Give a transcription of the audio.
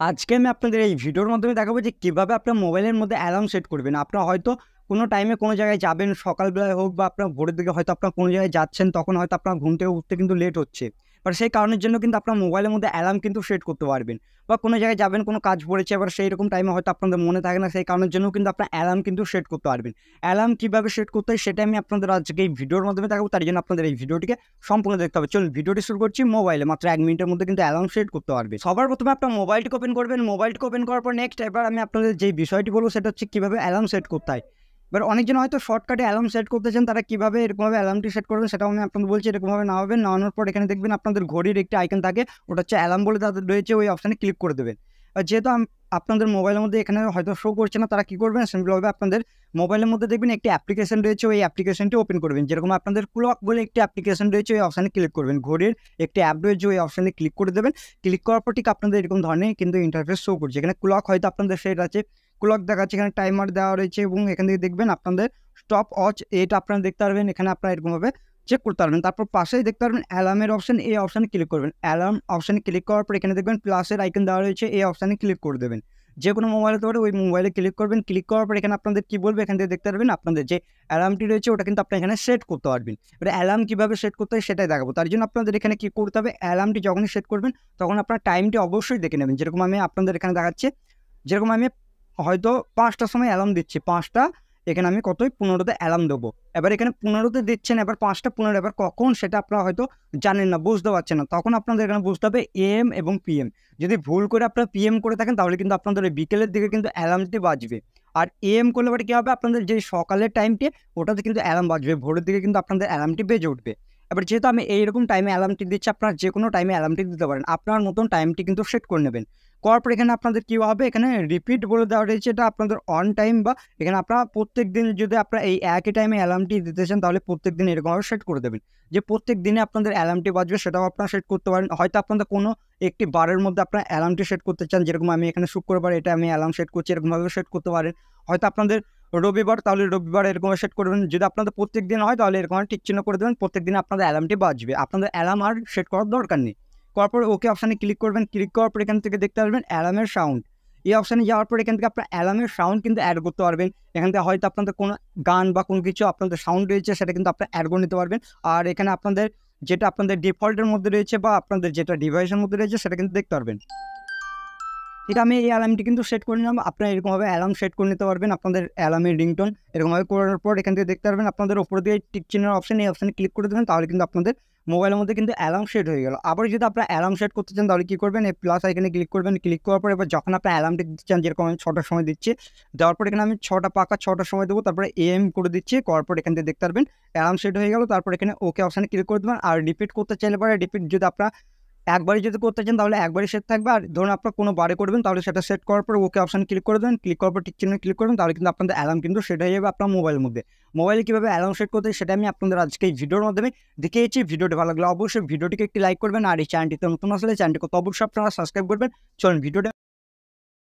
আজকে আমি আপনাদের এই ভিডিওর মাধ্যমে দেখাবো যে কিভাবে আপনার মোবাইলের মধ্যে অ্যালার্ম সেট করবেন। আপনার হয়তো কোনো টাইমে কোনো জায়গায় যাবেন, সকালবেলায় হোক বা আপনার ভোরের দিকে হয়তো আপনার কোনো জায়গায় যাচ্ছেন, তখন হয়তো আপনার ঘুম থেকে উঠতে কিন্তু লেট হচ্ছে। বাট সেই কারণের জন্য কিন্তু আপনার মোবাইলের মধ্যে অ্যালার্ম কিন্তু সেট করতে পারবেন। বা কোনো জায়গায় যাবেন, কোনো কাজ পড়েছে, এবার সেইরকম টাইমে হয়তো আপনাদের মনে থাকে না, সেই কারণের জন্যও কিন্তু আপনার অ্যালার্ম কিন্তু সেট করতে পারবেন। অ্যালার্ম কীভাবে সেট করতে হয় সেটা আমি আপনাদের আজকে এই ভিডিওর মাধ্যমে দেখাবো। তার জন্য আপনাদের এই ভিডিওটিকে সম্পূর্ণ দেখতে হবে। চলুন ভিডিওটি শুরু করছি। মোবাইলে মাত্র 1 মিনিটের মধ্যে কিন্তু অ্যালার্ম সেট করতে পারবেন। সবার প্রথমে আপনার মোবাইলটিকে ওপেন করবেন। মোবাইলটিকে ওপেন করার পর নেক্সট এবার আমি আপনাদের যে বিষয়টি বলবো সেটা হচ্ছে কীভাবে অ্যালার্ম সেট করতে হয়। এবার অনেকজন হয়তো শর্টকাটে অ্যালার্ম সেট করতে চান, তারা কীভাবে এরকমভাবে অ্যালার্মটি সেট করবেন সেটাও আমি আপনাদের বলছি। এরকমভাবে নামাবেন, নামানোর পর এখানে দেখবেন আপনাদের ঘড়ির একটি আইকন থাকে, ওটা হচ্ছে অ্যালার্ম বলে তাদের রয়েছে, ওই অপশানে ক্লিক করে দেবেন। আর যেহেতু আপনাদের মোবাইলের মধ্যে এখানে হয়তো শো করছে না, তারা কী করবেন, সিম্পলভাবে আপনাদের মোবাইলের মধ্যে দেখবেন একটি অ্যাপ্লিকেশন রয়েছে, ওই অ্যাপ্লিকেশনটি ওপেন করবেন। যেরকম আপনাদের ক্লক বলে একটি অ্যাপ্লিকেশন রয়েছে, ওই অপশানে ক্লিক করবেন। ঘড়ির একটি অ্যাপ রয়েছে, ওই অপশানে ক্লিক করে দেবেন। ক্লিক করার পর ঠিক আপনাদের এরকম ধরনের কিন্তু ইন্টারফেস শো করছে। এখানে ক্লক হয়তো আপনাদের সেট আছে, ক্লক দেখাচ্ছে, এখানে টাইমার দেওয়া রয়েছে এবং এখান থেকে দেখবেন আপনাদের স্টপ ওয়াচ, এটা আপনারা দেখতে পারবেন। এখানে আপনারা এরকমভাবে চেক করতে পারবেন। তারপর পাশেই দেখতে পারবেন অ্যালার্মের অপশান, এই অপশানে ক্লিক করবেন। অ্যালার্ম অপশানে ক্লিক করার পর এখানে দেখবেন প্লাসের আইকন দেওয়া রয়েছে, এই অপশানে ক্লিক করে দেবেন। যে কোনো মোবাইল হতে পারে, ওই মোবাইলে ক্লিক করবেন। ক্লিক করার পর এখানে আপনাদের কী বলবে, এখান থেকে দেখতে পারবেন আপনাদের যে অ্যালার্মটি রয়েছে ওটা কিন্তু আপনি এখানে সেট করতে পারবেন। এবার অ্যালার্ম কীভাবে সেট করতে হয় সেটাই দেখাবো। তার জন্য আপনাদের এখানে কী করতে হবে, অ্যালার্মটি যখনই সেট করবেন তখন আপনার টাইমটি অবশ্যই দেখে নেবেন। যেরকম আমি আপনাদের এখানে দেখাচ্ছি, যেরকম আমি হয়তো 5টার সময় অ্যালার্ম দিচ্ছি, 5টা, এখানে আমি কতই 15তে অ্যালার্ম দেবো। এবার এখানে 15তে দিচ্ছেন, এবার 5টা 15, এবার কখন সেটা আপনারা হয়তো জানেন না, বুঝতে পারছেন না, তখন আপনাদের এখানে বুঝতে হবে এএম এবং পিএম। যদি ভুল করে আপনারা পিএম করে থাকেন তাহলে কিন্তু আপনাদের ওই বিকেলের দিকে কিন্তু অ্যালার্মটি বাজবে। আর এএম করলে পরে কী হবে, আপনাদের যে সকালের টাইমটি ওটাতে কিন্তু অ্যালার্ম বাজবে, ভোরের দিকে কিন্তু আপনাদের অ্যালার্মটি বেজে উঠবে। এবার যেহেতু আমি এইরকম টাইমে অ্যালার্মটি দিচ্ছি, আপনারা যে কোনো টাইমে অ্যালার্মটি দিতে পারেন, আপনার মতন টাইমটি কিন্তু সেট করে নেবেন। করার পর এখানে আপনাদের কী হবে, এখানে রিপিট বলে দেওয়া রয়েছে, এটা আপনাদের অন টাইম, বা এখানে আপনারা প্রত্যেক দিন যদি আপনারা এই একই টাইমে অ্যালার্মটি দিতে চান তাহলে প্রত্যেক দিন এরকমভাবে সেট করে দেবেন যে প্রত্যেক দিনে আপনাদের অ্যালার্মটি বাজবে, সেটাও আপনারা সেট করতে পারেন। হয়তো আপনাদের কোনো একটি বারের মধ্যে আপনারা অ্যালার্মটি সেট করতে চান, যেরকম আমি এখানে শুক্রবার এটা আমি অ্যালার্ম সেট করছি, এরকমভাবে সেট করতে পারেন। হয়তো আপনাদের রবিবার, তাহলে রবিবার এরকমভাবে সেট করবেন। যদি আপনাদের প্রত্যেক দিন হয় তাহলে এরকম টিক চিহ্ন করে দেবেন, প্রত্যেক দিন আপনাদের অ্যালার্মটি বাজবে, আপনাদের অ্যালার্ম আর সেট করার দরকার নেই। করার পর ওকে অপশানে ক্লিক করবেন। ক্লিক করার পর এখান থেকে দেখতে পারবেন অ্যালার্মের সাউন্ড, এই অপশানে যাওয়ার পর এখান থেকে আপনার অ্যালার্মের সাউন্ড কিন্তু অ্যাড করতে পারবেন। এখান থেকে হয়তো আপনাদের কোনো গান বা কোনো কিছু আপনাদের সাউন্ড রয়েছে সেটা কিন্তু আপনারা অ্যাড করে নিতে পারবেন। আর এখানে আপনাদের যেটা আপনাদের ডিফল্টের মধ্যে রয়েছে বা আপনাদের যেটা ডিভাইসের মধ্যে রয়েছে সেটা কিন্তু দেখতে পারবেন। এটা আমি এই অ্যালার্মটি কিন্তু সেট করে নিলাম। আপনারা এরকমভাবে অ্যালার্ম সেট করে নিতে পারবেন আপনাদের অ্যালার্মের রিংটোন। এরকমভাবে করার পর এখান থেকে দেখতে পারবেন আপনাদের উপর দিয়ে টিক চিহ্নের অপশন, এই অপশানে ক্লিক করে দেবেন, তাহলে কিন্তু আপনাদের মোবাইলের মধ্যে কিন্তু অ্যালার্ম সেট হয়ে গেল। আবার যদি আপনারা অ্যালার্ম সেট করতে চান তাহলে কী করবেন, এই প্লাস আইকনে ক্লিক করবেন। ক্লিক করার পর এবার যখন আপনার অ্যালার্মটি দিতে চান, যেরকম আমি 6টার সময় দিচ্ছি, দেওয়ার পর এখানে আমি 6টা পাকা 6টার সময় দেবো, তারপরে এএম করে দিচ্ছি। করার পর এখান থেকে দেখতে পারবেন অ্যালার্ম সেট হয়ে গেল। তারপর এখানে ওকে অপশানে ক্লিক করে দেবেন। আর রিপিট করতে চাইলে পরে রিপিট যদি আপনারা একবারই যদি করতে চান তাহলে একবারই সেট থাকবে। আর ধরুন আপনার কোনো বারে করবেন তাহলে সেটা সেট করার পর ওকে অপশান ক্লিক করে দেবেন। ক্লিক করার পর টিক চিহ্নে ক্লিক করবেন, তাহলে কিন্তু আপনাদের অ্যালার্ম কিন্তু সেট হয়ে যাবে আপনার মোবাইলের মধ্যে। মোবাইলে কীভাবে অ্যালার্ম সেট করতে হয় সেটা আমি আপনাদের আজকে এই ভিডিওর মাধ্যমে দেখিয়েছি। ভিডিওটি ভালো লাগলে অবশ্যই ভিডিওটিকে একটি লাইক করবেন। আর এই চ্যানেলটিতে নতুন আসলে চ্যানেলটিকে তো অবশ্যই আপনারা সাবস্ক্রাইব করবেন। চলুন ভিডিওটা